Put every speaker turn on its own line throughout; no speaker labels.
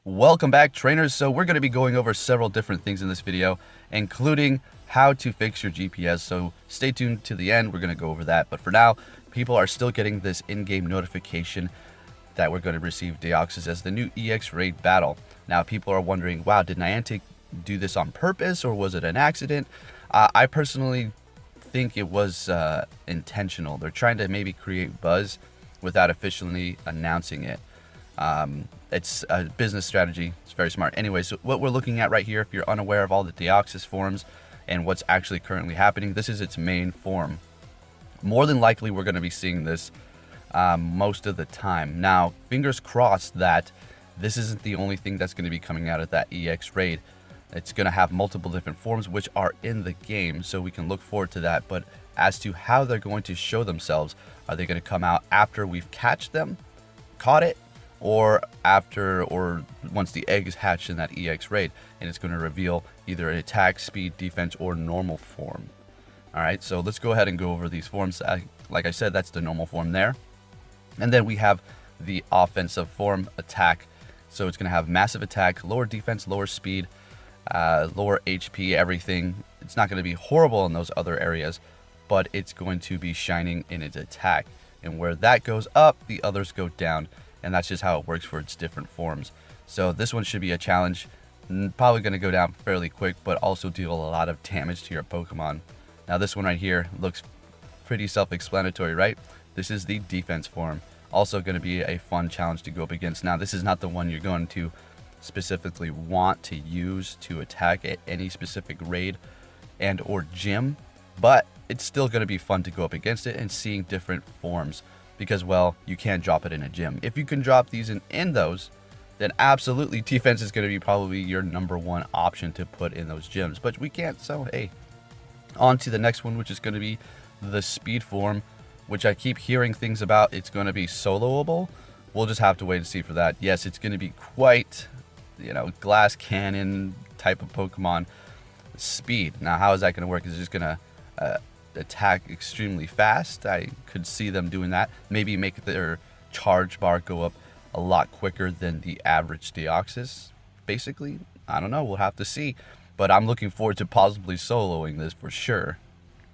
Welcome back, trainers. So we're going to be going over several different things in this video, including how to fix your GPS. So stay tuned to the end. We're going to go over that. But for now, people are still getting this in-game notification that we're going to receive Deoxys as the new EX raid battle. Now, people are wondering, wow, did Niantic do this on purpose or was it an accident? I personally think it was intentional. They're trying to maybe create buzz without officially announcing it. It's a business strategy. It's very smart. Anyway, so what we're looking at right here, if you're unaware of all the Deoxys forms and what's actually currently happening, this is its main form. More than likely, we're going to be seeing this most of the time. Now, fingers crossed that this isn't the only thing that's going to be coming out of that EX raid. It's going to have multiple different forms which are in the game, so we can look forward to that. But as to how they're going to show themselves, are they going to come out after we've caught it, or after, or once the egg is hatched in that EX raid, and it's going to reveal either an attack, speed, defense, or normal form. Alright, so let's go ahead and go over these forms. Like I said, that's the normal form there. And then we have the offensive form, attack. So it's going to have massive attack, lower defense, lower speed, lower HP, everything. It's not going to be horrible in those other areas, but it's going to be shining in its attack. And where that goes up, the others go down. And that's just how it works for its different forms. So this one should be a challenge. Probably going to go down fairly quick, but also deal a lot of damage to your Pokemon. Now this one right here looks pretty self-explanatory, right? This is the defense form. Also going to be a fun challenge to go up against. Now this is not the one you're going to specifically want to use to attack at any specific raid and or gym, but it's still going to be fun to go up against it and seeing different forms. Because, well, you can't drop it in a gym. If you can drop these in those, then absolutely defense is going to be probably your #1 option to put in those gyms. But we can't, so hey. On to the next one, which is going to be the speed form, which I keep hearing things about. It's going to be soloable. We'll just have to wait and see for that. Yes, it's going to be quite, glass cannon type of Pokemon speed. Now, how is that going to work? Is it just going to attack extremely fast? I could see them doing that. Maybe make their charge bar go up a lot quicker than the average Deoxys. Basically, I don't know. We'll have to see. But I'm looking forward to possibly soloing this for sure.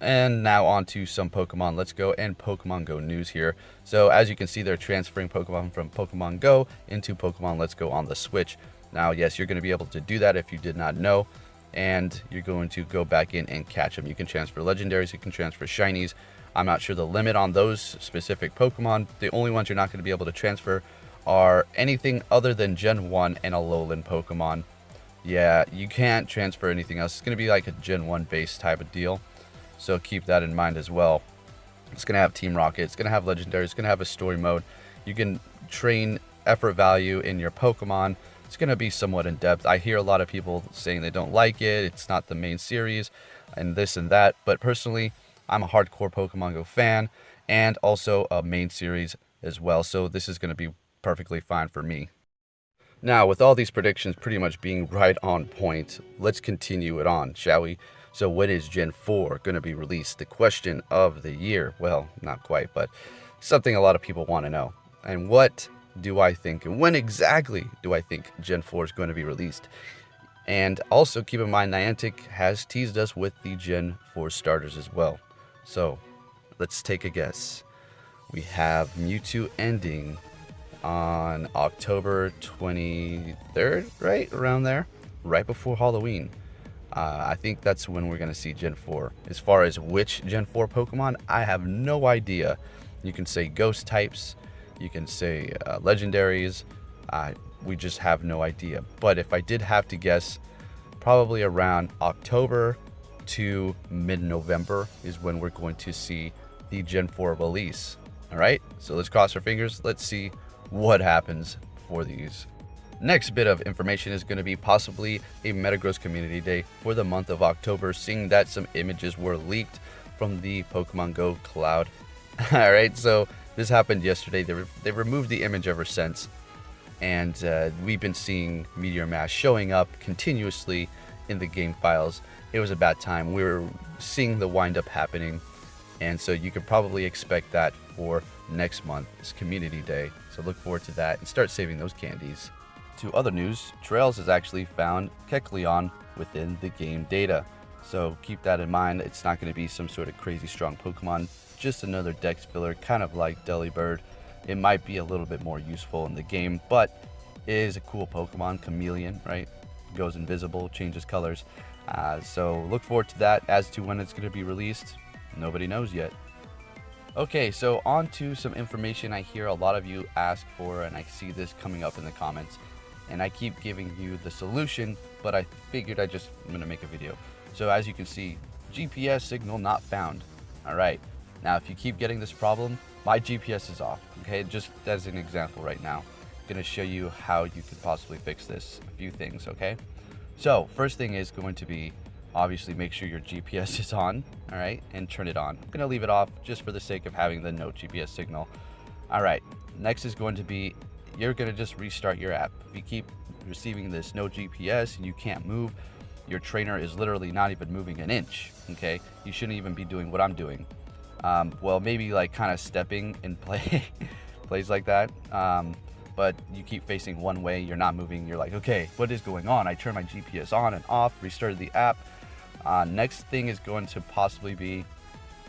And now on to some Pokemon Let's Go and Pokemon Go news here. So as you can see, they're transferring Pokemon from Pokemon Go into Pokemon Let's Go on the Switch. Now, yes, you're going to be able to do that if you did not know. And you're going to go back in and catch them. You can transfer legendaries, you can transfer shinies. I'm not sure the limit on those specific Pokemon. The only ones you're not going to be able to transfer are anything other than Gen 1 and a Alolan Pokemon. Yeah, you can't transfer anything else. It's going to be like a Gen 1 base type of deal. So keep that in mind as well. It's going to have Team Rocket. It's going to have legendaries. It's going to have a story mode. You can train effort value in your Pokemon. It's going to be somewhat in depth. I hear a lot of people saying they don't like it. It's not the main series and this and that. But personally, I'm a hardcore Pokemon Go fan and also a main series as well. So this is going to be perfectly fine for me. Now, with all these predictions pretty much being right on point, let's continue it on, shall we? So when is Gen 4 going to be released? The question of the year. Well, not quite, but something a lot of people want to know. And what do I think, and when exactly do I think Gen 4 is going to be released? And also keep in mind, Niantic has teased us with the Gen 4 starters as well. So let's take a guess. We have Mewtwo ending on October 23rd, right around there, right before Halloween. I think that's when we're going to see Gen 4. As far as which Gen 4 Pokemon, I have no idea. You can say ghost types, you can say legendaries. We just have no idea. But if I did have to guess, probably around October to mid-November is when we're going to see the Gen 4 release. All right, so let's cross our fingers. Let's see what happens for these. Next bit of information is going to be possibly a Metagross Community Day for the month of October, seeing that some images were leaked from the Pokemon Go cloud. All right, so this happened yesterday. They removed the image ever since, and we've been seeing Meteor Mash showing up continuously in the game files. It was a bad time. We were seeing the wind-up happening, and so you could probably expect that for next month. It's Community Day, so look forward to that and start saving those candies. to other news, Trails has actually found Kecleon within the game data. So keep that in mind. It's not going to be some sort of crazy strong Pokemon, just another dex filler, kind of like Delibird. It might be a little bit more useful in the game, but it is a cool Pokemon, chameleon, right? Goes invisible, changes colors. So look forward to that. As to when it's going to be released, nobody knows yet. Okay, so on to some information I hear a lot of you ask for, and I see this coming up in the comments, and I keep giving you the solution, but I figured I'm going to make a video. So as you can see, GPS signal not found. All right, now if you keep getting this problem, my GPS is off, okay? Just as an example right now, I'm going to show you how you could possibly fix this, a few things, okay? So first thing is going to be, obviously make sure your GPS is on, all right, and turn it on. I'm gonna leave it off just for the sake of having the no GPS signal. All right, next is going to be, you're gonna just restart your app. If you keep receiving this no GPS and you can't move, your trainer is literally not even moving an inch, okay? You shouldn't even be doing what I'm doing. Well, maybe like kind of stepping in plays like that. But you keep facing one way, you're not moving, you're like, okay, what is going on? I turned my GPS on and off, restarted the app. Next thing is going to possibly be,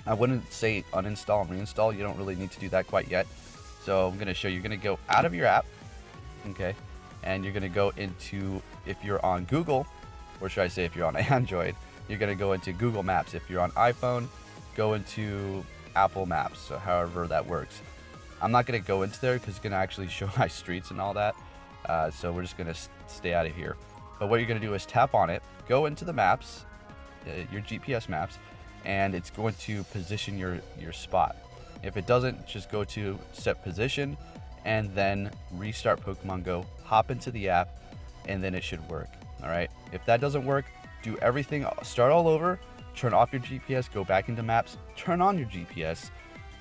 I wouldn't say uninstall and reinstall, you don't really need to do that quite yet. So I'm gonna show you, you're gonna go out of your app, okay? And you're gonna go into, if you're on Google, or should I say if you're on Android, you're gonna go into Google Maps. If you're on iPhone, go into Apple Maps, so however that works. I'm not going to go into there because it's going to actually show my streets and all that. So we're just going to stay out of here. But what you're going to do is tap on it, go into the maps, your GPS maps, and it's going to position your spot. If it doesn't, just go to set position and then restart Pokemon Go, hop into the app, and then it should work. All right. If that doesn't work, do everything, start all over, turn off your GPS, go back into maps, turn on your GPS,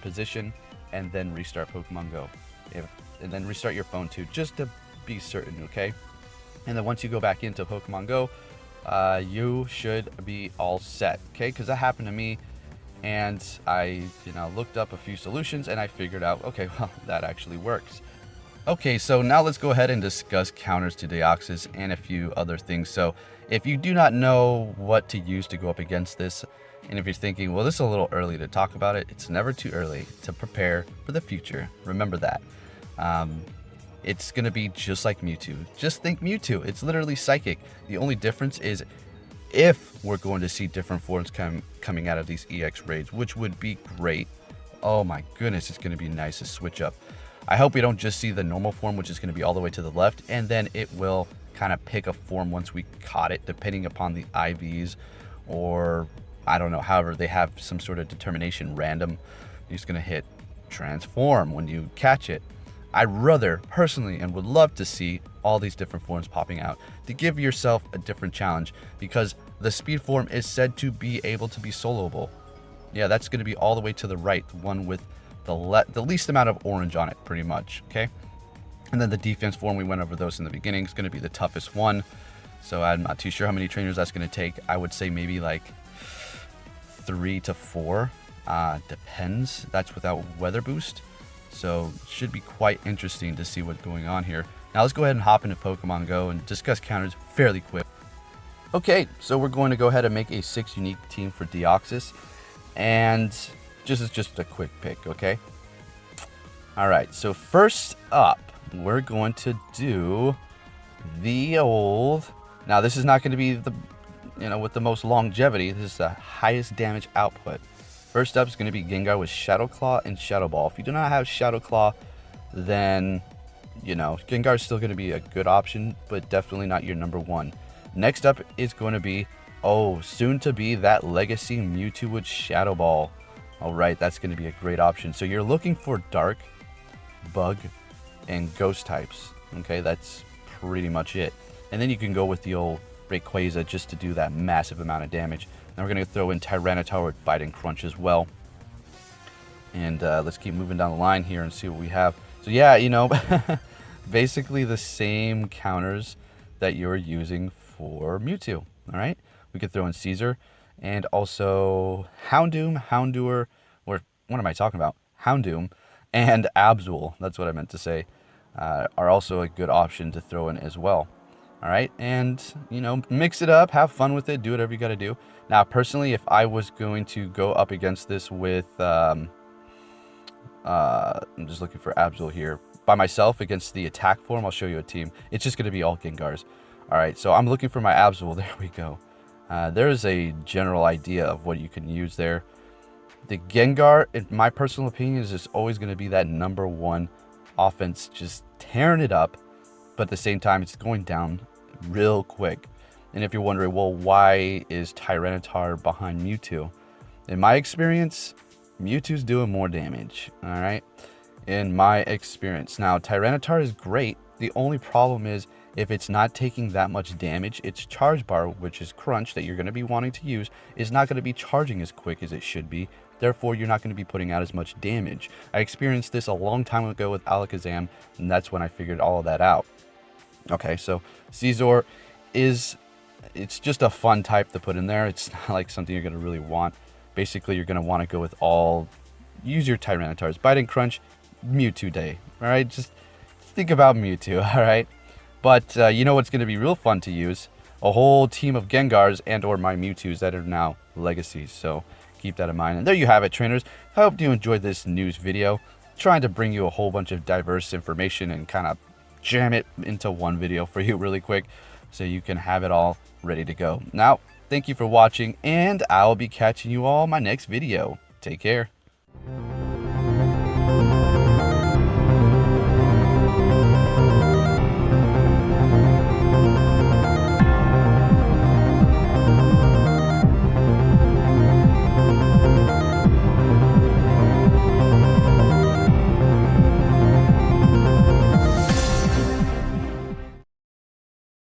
position, and then restart Pokemon Go. And then restart your phone too, just to be certain, okay? And then once you go back into Pokemon Go, you should be all set, okay? Because that happened to me, and I looked up a few solutions, and I figured out, okay, well, that actually works. Okay, so now let's go ahead and discuss counters to Deoxys and a few other things. So if you do not know what to use to go up against this, and if you're thinking, well, this is a little early to talk about it, it's never too early to prepare for the future. Remember that. It's going to be just like Mewtwo. Just think Mewtwo. It's literally psychic. The only difference is if we're going to see different forms coming out of these EX raids, which would be great. Oh my goodness, it's going to be nice to switch up. I hope we don't just see the normal form, which is going to be all the way to the left, and then it will kind of pick a form once we caught it, depending upon the IVs, or I don't know, however they have some sort of determination random. You're just going to hit transform when you catch it. I rather personally and would love to see all these different forms popping out to give yourself a different challenge, because the speed form is said to be able to be soloable. Yeah, that's going to be all the way to the right, the one with the least amount of orange on it, pretty much, okay? And then the defense form, we went over those in the beginning, is going to be the toughest one. So I'm not too sure how many trainers that's going to take. I would say maybe like 3 to 4, depends. That's without weather boost. So it should be quite interesting to see what's going on here. Now let's go ahead and hop into Pokemon Go and discuss counters fairly quick. Okay, so we're going to go ahead and make a 6 unique team for Deoxys. And just a quick pick, okay? All right, so first up, we're going to do the old... Now, this is not going to be the, with the most longevity. This is the highest damage output. First up is going to be Gengar with Shadow Claw and Shadow Ball. If you do not have Shadow Claw, then, Gengar is still going to be a good option, but definitely not your number one. Next up is going to be, soon to be that Legacy Mewtwo with Shadow Ball. All right, that's going to be a great option. So you're looking for Dark, Bug, and Ghost types. Okay, that's pretty much it. And then you can go with the old Rayquaza just to do that massive amount of damage. Now we're going to throw in Tyranitar with Bite and Crunch as well. And let's keep moving down the line here and see what we have. So yeah, basically the same counters that you're using for Mewtwo. All right, we could throw in Caesar and also Houndoom, Houndour, or what am I talking about? Houndoom and Absol. That's what I meant to say. are also a good option to throw in as well. All right, and mix it up, have fun with it, do whatever you got to do. Now, personally, if I was going to go up against this with, I'm just looking for Absol here, by myself against the attack form, I'll show you a team. It's just going to be all Gengars. All right, so I'm looking for my Absol. There we go. There's a general idea of what you can use there. The Gengar, in my personal opinion, is just always going to be that #1 offense, just tearing it up, but at the same time, it's going down real quick. And if you're wondering, well, why is Tyranitar behind Mewtwo? In my experience, Mewtwo's doing more damage, all right? In my experience. Now, Tyranitar is great. The only problem is if it's not taking that much damage, its charge bar, which is Crunch, that you're going to be wanting to use, is not going to be charging as quick as it should be. Therefore, you're not going to be putting out as much damage. I experienced this a long time ago with Alakazam, and that's when I figured all of that out. Okay, so Scizor it's just a fun type to put in there. It's not like something you're going to really want. Basically, you're going to want to go with use your Tyranitars. Bite and Crunch, Mewtwo day. All right, just think about Mewtwo, all right? But you know what's going to be real fun to use? A whole team of Gengars and or my Mewtwo's that are now legacies. So keep that in mind. And there you have it, trainers. I hope you enjoyed this news video. Trying to bring you a whole bunch of diverse information and kind of jam it into one video for you really quick so you can have it all ready to go. Now, thank you for watching, and I'll be catching you all in my next video. Take care.